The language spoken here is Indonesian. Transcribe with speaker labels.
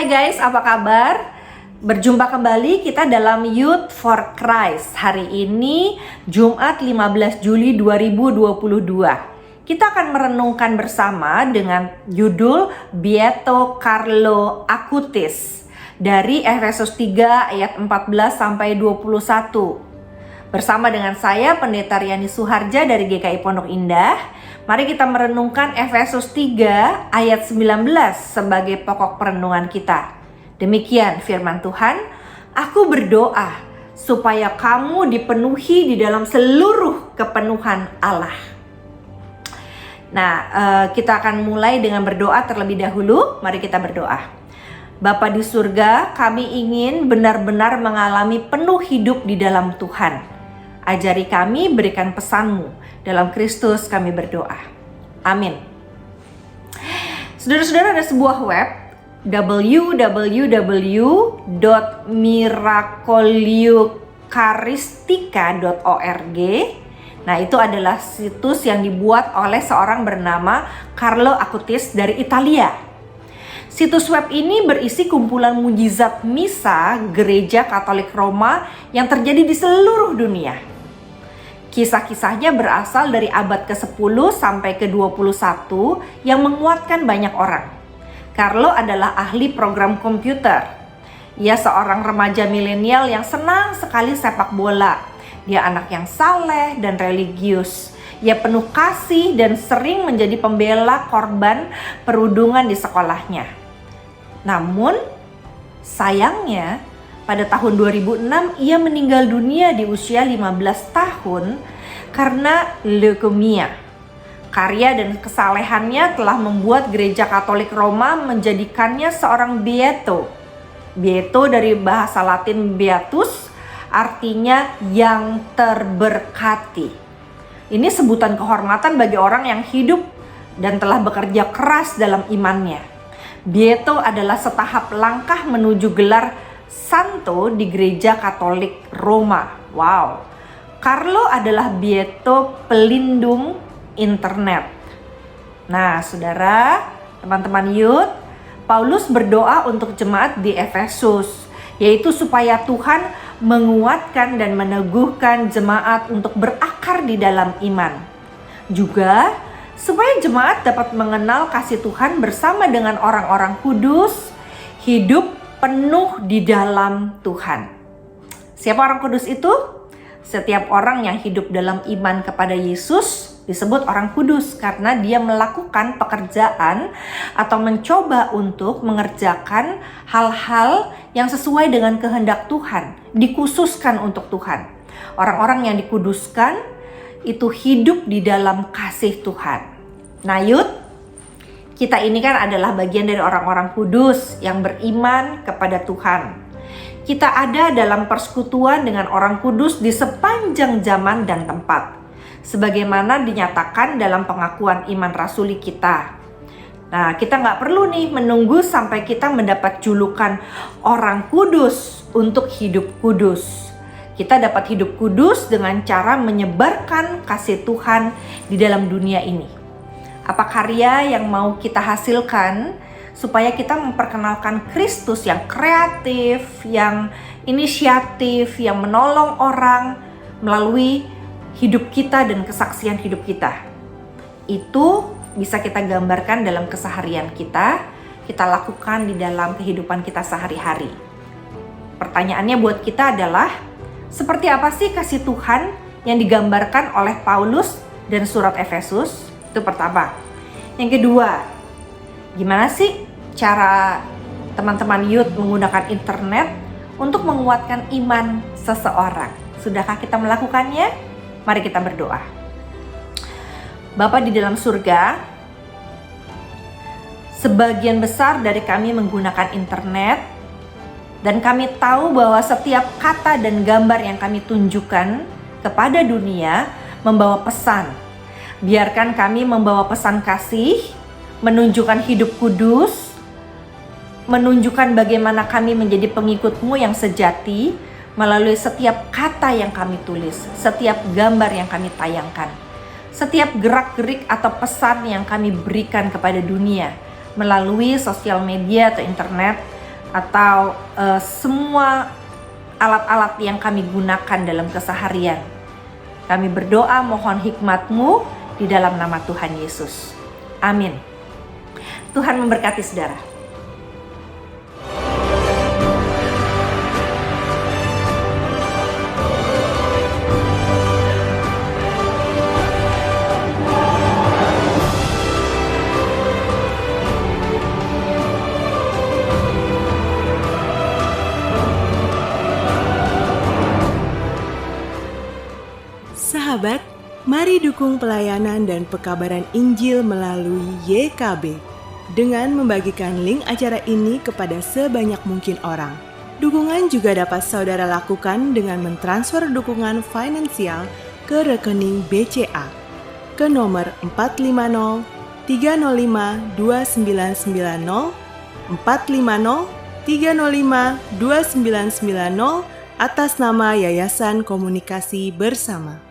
Speaker 1: Hai guys, apa kabar? Berjumpa kembali kita dalam Youth for Christ. Hari ini Jumat 15 Juli 2022. Kita akan merenungkan bersama dengan judul Beato Carlo Acutis dari Efesus 3 ayat 14 sampai 21. Bersama dengan saya Pendeta Riani Suharja dari GKI Pondok Indah. Mari kita merenungkan Efesus 3 ayat 19 sebagai pokok perenungan kita. Demikian firman Tuhan, aku berdoa supaya kamu dipenuhi di dalam seluruh kepenuhan Allah. Nah, kita akan mulai dengan berdoa terlebih dahulu. Mari kita berdoa. Bapa di surga, kami ingin benar-benar mengalami penuh hidup di dalam Tuhan. Ajari kami, berikan pesan-Mu. Dalam Kristus kami berdoa. Amin. Saudara-saudara, ada sebuah web www.miracoliucaristica.org. Nah, itu adalah situs yang dibuat oleh seorang bernama Carlo Acutis dari Italia. Situs web ini berisi kumpulan mujizat misa Gereja Katolik Roma yang terjadi di seluruh dunia. Kisah-kisahnya berasal dari abad ke-10 sampai ke-21 yang menguatkan banyak orang. Carlo adalah ahli program komputer. Ia seorang remaja milenial yang senang sekali sepak bola. Dia anak yang saleh dan religius. Ia penuh kasih dan sering menjadi pembela korban perundungan di sekolahnya. Namun, sayangnya, pada tahun 2006 ia meninggal dunia di usia 15 tahun karena leukemia. Karya dan kesalehannya telah membuat Gereja Katolik Roma menjadikannya seorang beato. Beato dari bahasa Latin beatus, artinya yang terberkati. Ini sebutan kehormatan bagi orang yang hidup dan telah bekerja keras dalam imannya. Beato adalah setahap langkah menuju gelar Santo di Gereja Katolik Roma. Wow. Carlo adalah beato pelindung internet. Nah, saudara, teman-teman youth, Paulus berdoa untuk jemaat di Efesus, yaitu supaya Tuhan menguatkan dan meneguhkan jemaat untuk berakar di dalam iman. Juga supaya jemaat dapat mengenal kasih Tuhan bersama dengan orang-orang kudus, hidup penuh di dalam Tuhan. Siapa orang kudus itu? Setiap orang yang hidup dalam iman kepada Yesus disebut orang kudus karena dia melakukan pekerjaan atau mencoba untuk mengerjakan hal-hal yang sesuai dengan kehendak Tuhan, dikhususkan untuk Tuhan. Orang-orang yang dikuduskan itu hidup di dalam kasih Tuhan. Nah, youth, kita ini kan adalah bagian dari orang-orang kudus yang beriman kepada Tuhan. Kita ada dalam persekutuan dengan orang kudus di sepanjang zaman dan tempat, sebagaimana dinyatakan dalam pengakuan iman rasuli kita. Nah, kita nggak perlu nih menunggu sampai kita mendapat julukan orang kudus untuk hidup kudus. Kita dapat hidup kudus dengan cara menyebarkan kasih Tuhan di dalam dunia ini. Apa karya yang mau kita hasilkan supaya kita memperkenalkan Kristus yang kreatif, yang inisiatif, yang menolong orang melalui hidup kita dan kesaksian hidup kita. Itu bisa kita gambarkan dalam keseharian kita lakukan di dalam kehidupan kita sehari-hari. Pertanyaannya buat kita adalah, seperti apa sih kasih Tuhan yang digambarkan oleh Paulus dan surat Efesus? Itu pertama. Yang kedua, gimana sih cara teman-teman youth menggunakan internet untuk menguatkan iman seseorang? Sudahkah kita melakukannya? Mari kita berdoa. Bapa di dalam surga, sebagian besar dari kami menggunakan internet dan kami tahu bahwa setiap kata dan gambar yang kami tunjukkan kepada dunia membawa pesan. Biarkan kami membawa pesan kasih, menunjukkan hidup kudus, menunjukkan bagaimana kami menjadi pengikut-Mu yang sejati melalui setiap kata yang kami tulis, setiap gambar yang kami tayangkan, setiap gerak-gerik atau pesan yang kami berikan kepada dunia melalui sosial media atau internet atau semua alat-alat yang kami gunakan dalam keseharian. Kami berdoa mohon hikmat-Mu di dalam nama Tuhan Yesus. Amin. Tuhan memberkati saudara.
Speaker 2: Sahabat, mari dukung pelayanan dan pekabaran Injil melalui YKB dengan membagikan link acara ini kepada sebanyak mungkin orang. Dukungan juga dapat saudara lakukan dengan mentransfer dukungan finansial ke rekening BCA ke nomor 450 305 2990 450 305 2990 atas nama Yayasan Komunikasi Bersama.